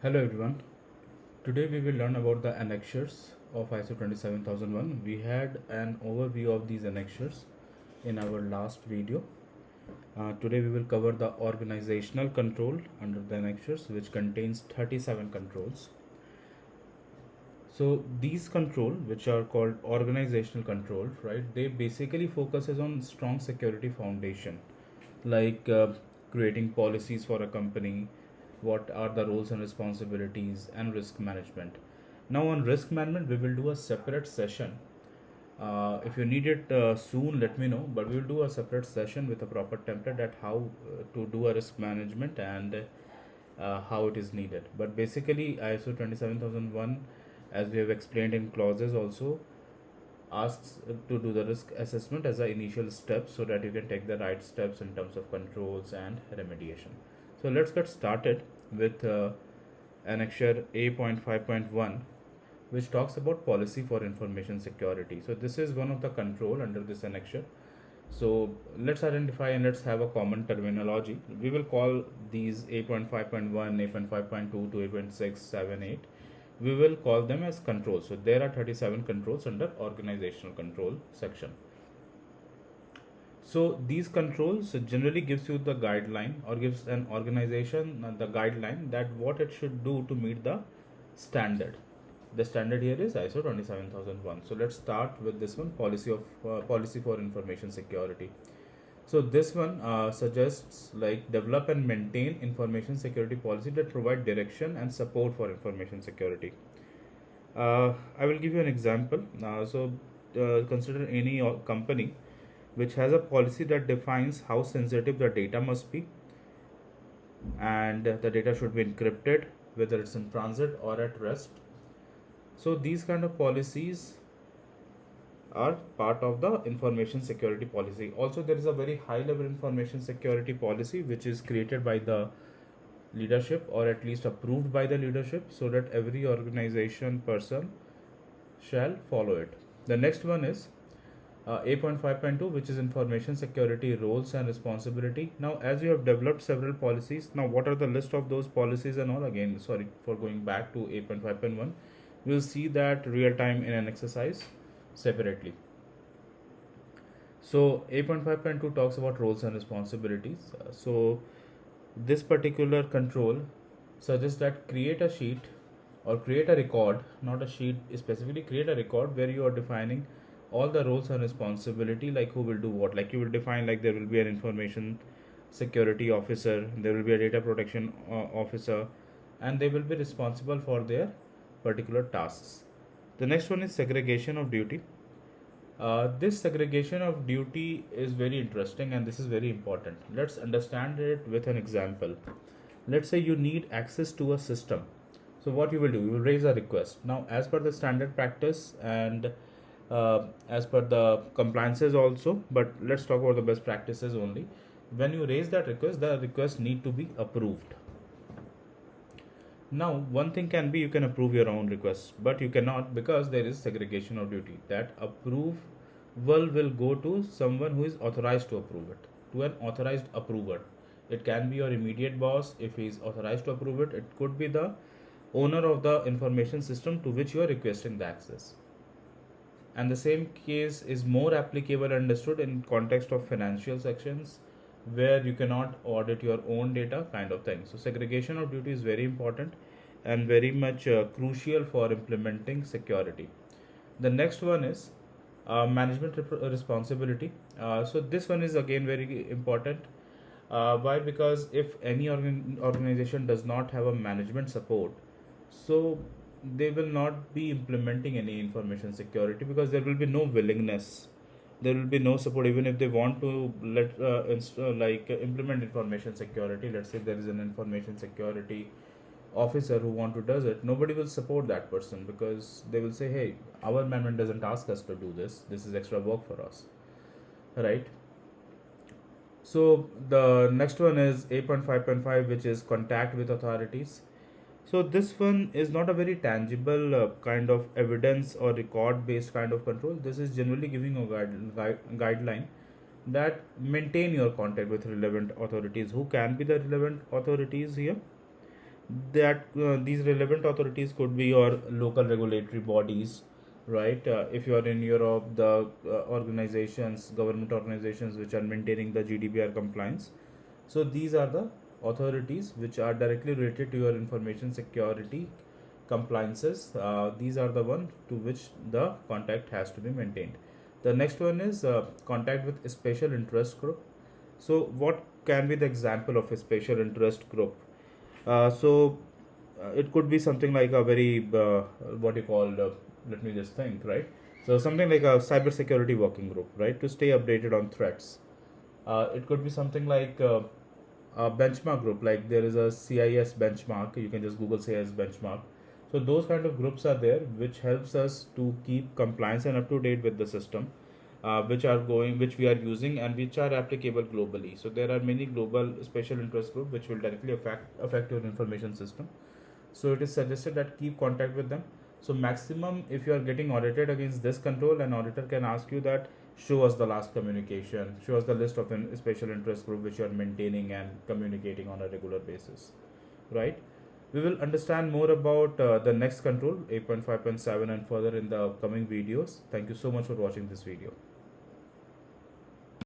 Hello everyone. Today we will learn about the annexures of ISO 27001. We had an overview of these annexures in our last video. Today we will cover the organizational control under the annexures, which contains 37 controls. So these control, which are called organizational control, right? They basically focuses on strong security foundation, like creating policies for a company, what are the roles and responsibilities, and risk management. Now on risk management, we will do a separate session. If you need it soon, let me know. But we will do a separate session with a proper template at how to do a risk management and how it is needed. But basically, ISO 27001, as we have explained in clauses, also asks to do the risk assessment as an initial step so that you can take the right steps in terms of controls and remediation. So let's get started with Annexure A.5.1, which talks about policy for information security. So this is one of the control under this annexure. So let's identify and let's have a common terminology. We will call these A.5.1, A.5.2 to A.6, 7, 8. We will call them as controls. So there are 37 controls under organizational control section. So these controls generally gives you the guideline or gives an organization the guideline that what it should do to meet the standard. The standard here is ISO 27001. So let's start with this one, policy for information security. So this one suggests like develop and maintain information security policy that provide direction and support for information security. I will give you an example. Consider any company which has a policy that defines how sensitive the data must be, and the data should be encrypted, whether it's in transit or at rest. So these kind of policies are part of the information security policy. Also, there is a very high level information security policy which is created by the leadership or at least approved by the leadership so that every organization person shall follow it. The next one is A.5.2, which is information security roles and responsibility. Now, as you have developed several policies, now what are the list of those policies and all? Again, sorry for going back to A.5.1. We'll see that real time in an exercise separately. So A.5.2 talks about roles and responsibilities. So this particular control suggests that create a sheet or create a record, not a sheet specifically, create a record where you are defining all the roles and responsibility, like who will do what. Like you will define like there will be an information security officer, there will be a data protection officer, and they will be responsible for their particular tasks. The next one is segregation of duty. This segregation of duty is very interesting and this is very important. Let's understand it with an example. Let's say you need access to a system. So what you will do, you will raise a request. Now, as per the standard practice and as per the compliances also, but let's talk about the best practices only. When you raise that request, the request need to be approved. Now, one thing can be you can approve your own request, but you cannot because there is segregation of duty. That approval will go to someone who is authorized to approve it, to an authorized approver. It can be your immediate boss if he is authorized to approve it. It could be the owner of the information system to which you are requesting the access. And the same case is more applicable and understood in context of financial sections where you cannot audit your own data, kind of thing. So segregation of duty is very important and very much crucial for implementing security. The next one is management responsibility. So this one is again very important. Why? Because if any organization does not have a management support, so they will not be implementing any information security because there will be no willingness, there will be no support. Even if they want to implement information security, let's say there is an information security officer who want to does it, nobody will support that person because they will say, hey, our management doesn't ask us to do this, this is extra work for us, right? So the next one is A.5.5, which is contact with authorities. So this one is not a very tangible kind of evidence or record based kind of control. This is generally giving a guideline that maintain your contact with relevant authorities. Who can be the relevant authorities here? that these relevant authorities could be your local regulatory bodies, right? If you are in Europe, the organizations, government organizations which are maintaining the GDPR compliance. So these are the authorities which are directly related to your information security compliances. These are the one to which the contact has to be maintained. The next one is contact with a special interest group. So what can be the example of a special interest group? It could be something like a very what you call let me just think, right? So something like a cybersecurity working group, right, to stay updated on threats. It could be something like a benchmark group, like there is a CIS benchmark. You can just Google CIS benchmark. So those kind of groups are there, which helps us to keep compliance and up to date with the system, which we are using and which are applicable globally. So there are many global special interest groups which will directly affect your information system. So it is suggested that keep contact with them. So maximum, if you are getting audited against this control, an auditor can ask you that show us the last communication, show us the list of a special interest group which you are maintaining and communicating on a regular basis, right? We will understand more about the next control, 8.5.7, and further in the coming videos. Thank you so much for watching this video.